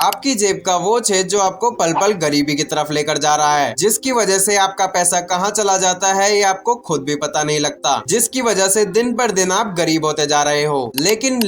आपकी जेब का वो छेद जो आपको पल पल गरीबी की तरफ लेकर जा रहा है, जिसकी वजह से आपका पैसा कहाँ चला जाता है ये आपको खुद भी पता नहीं लगता, जिसकी वजह से दिन पर दिन आप गरीब होते जा रहे हो। लेकिन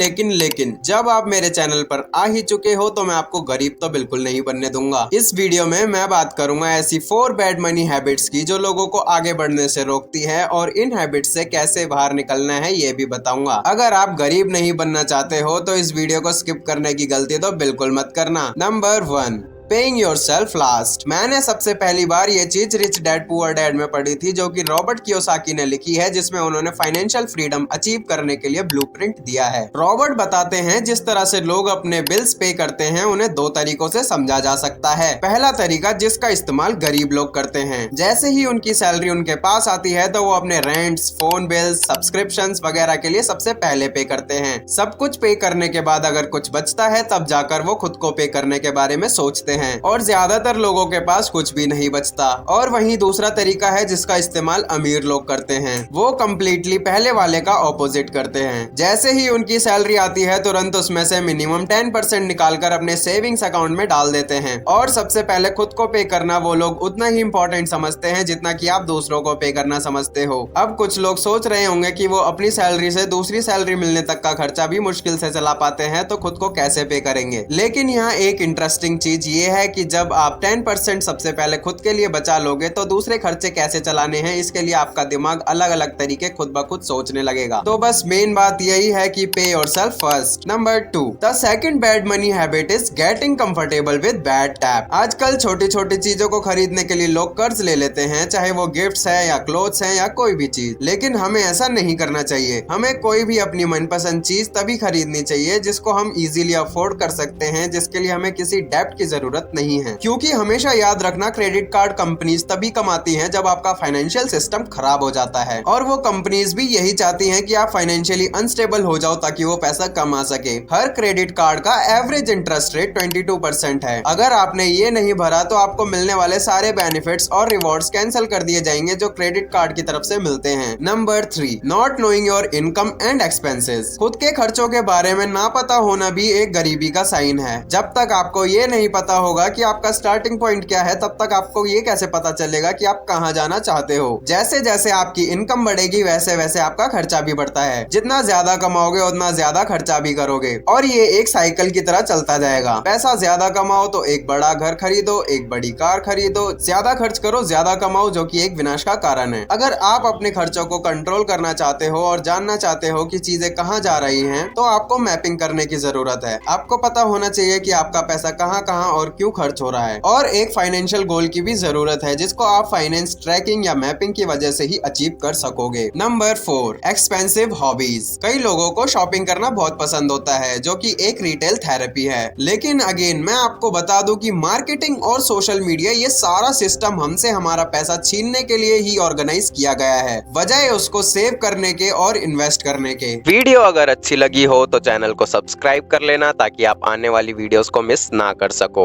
जब आप मेरे चैनल पर आ ही चुके हो तो मैं आपको गरीब तो बिल्कुल नहीं बनने दूंगा। इस वीडियो में मैं बात करूंगा ऐसी 4 बैड मनी हैबिट्स की जो लोगों को आगे बढ़ने से रोकती है, और इन हैबिट्स से कैसे बाहर निकलना है ये भी बताऊंगा। अगर आप गरीब नहीं बनना चाहते हो तो इस वीडियो को स्किप करने की गलती तो बिल्कुल मत करना। Number 1, paying yourself last. मैंने सबसे पहली बार ये चीज रिच डैड पुअर डैड में पढ़ी थी, जो कि रॉबर्ट कियोसाकी ने लिखी है, जिसमें उन्होंने फाइनेंशियल फ्रीडम अचीव करने के लिए ब्लूप्रिंट दिया है। रॉबर्ट बताते हैं जिस तरह से लोग अपने बिल्स पे करते हैं उन्हें 2 तरीकों से समझा जा सकता है। पहला तरीका जिसका इस्तेमाल गरीब लोग करते हैं, जैसे ही उनकी सैलरी उनके पास आती है तो वो अपने रेंट्स, फोन बिल्स, सब्सक्रिप्शंस वगैरह के लिए सबसे पहले पे करते हैं। सब कुछ पे करने के बाद अगर कुछ बचता है तब जाकर वो खुद को पे करने के बारे में सोचते हैं, और ज्यादातर लोगों के पास कुछ भी नहीं बचता। और वहीं दूसरा तरीका है जिसका इस्तेमाल अमीर लोग करते हैं, वो कम्प्लीटली पहले वाले का ऑपोजिट करते हैं। जैसे ही उनकी सैलरी आती है तुरंत उसमें से मिनिमम 10% निकालकर अपने सेविंग्स अकाउंट में डाल देते हैं, और सबसे पहले खुद को पे करना वो लोग उतना ही इम्पोर्टेंट समझते हैं जितना कि आप दूसरों को पे करना समझते हो। अब कुछ लोग सोच रहे होंगे कि वो अपनी सैलरी से दूसरी सैलरी मिलने तक का खर्चा भी मुश्किल से चला पाते हैं, तो खुद को कैसे पे करेंगे। लेकिन यहाँ एक इंटरेस्टिंग चीज ये है कि जब आप 10% सबसे पहले खुद के लिए बचा लोगे तो दूसरे खर्चे कैसे चलाने हैं इसके लिए आपका दिमाग अलग अलग तरीके खुद ब खुद सोचने लगेगा। तो बस मेन बात यही है कि पे yourself first. Number 2, the second bad money habit is getting comfortable with bad tap. आजकल छोटी छोटी चीजों को खरीदने के लिए लोग कर्ज ले लेते हैं, चाहे वो गिफ्ट्स है या क्लोथ्स है या कोई भी चीज। लेकिन हमें ऐसा नहीं करना चाहिए। हमें कोई भी अपनी मनपसंद चीज तभी खरीदनी चाहिए जिसको हम इजीली अफोर्ड कर सकते हैं, जिसके लिए हमें किसी डेब्ट की जरूरत नहीं है। क्योंकि हमेशा याद रखना, क्रेडिट कार्ड कंपनीज तभी कमाती हैं जब आपका फाइनेंशियल सिस्टम खराब हो जाता है, और वो कंपनीज भी यही चाहती हैं कि आप फाइनेंशियली अनस्टेबल हो जाओ ताकि वो पैसा कमा सके। हर क्रेडिट कार्ड का एवरेज इंटरेस्ट रेट 22% है। अगर आपने ये नहीं भरा तो आपको मिलने वाले सारे बेनिफिट्स और रिवॉर्ड्स कैंसिल कर दिए जाएंगे जो क्रेडिट कार्ड की तरफ से मिलते हैं। Number 3, not knowing your income and expenses. खुद के खर्चों के बारे में ना पता होना भी एक गरीबी का साइन है। जब तक आपको ये नहीं पता होगा कि आपका स्टार्टिंग पॉइंट क्या है तब तक आपको ये कैसे पता चलेगा कि आप कहां जाना चाहते हो। जैसे जैसे आपकी इनकम बढ़ेगी वैसे वैसे आपका खर्चा भी बढ़ता है। जितना ज्यादा कमाओगे उतना ज्यादा खर्चा भी करोगे, और ये एक साइकिल की तरह चलता जाएगा। पैसा ज्यादा कमाओ तो एक बड़ा घर खरीदो, एक बड़ी कार खरीदो, ज्यादा खर्च करो ज्यादा कमाओ, जो कि एक विनाश का कारण है। अगर आप अपने खर्चों को कंट्रोल करना चाहते हो और जानना चाहते हो कि चीजें कहाँ जा रही हैं, तो आपको मैपिंग करने की जरूरत है। आपको पता होना चाहिए कि आपका पैसा कहाँ कहाँ और क्यों खर्च हो रहा है। और एक फाइनेंशियल गोल की भी जरूरत है जिसको आप फाइनेंस ट्रैकिंग या मैपिंग की वजह से ही अचीव कर सकोगे। Number 4, expensive hobbies. कई लोगों को शॉपिंग करना बहुत पसंद होता है, जो कि एक रिटेल थेरेपी है। लेकिन अगेन मैं आपको बता दूं कि मार्केटिंग और सोशल मीडिया ये सारा सिस्टम हमसे हमारा पैसा छीनने के लिए ही ऑर्गेनाइज किया गया है, बजाय उसको सेव करने के और इन्वेस्ट करने के। वीडियो अगर अच्छी लगी हो तो चैनल को सब्सक्राइब कर लेना ताकि आप आने वाली वीडियोस को मिस ना कर सको।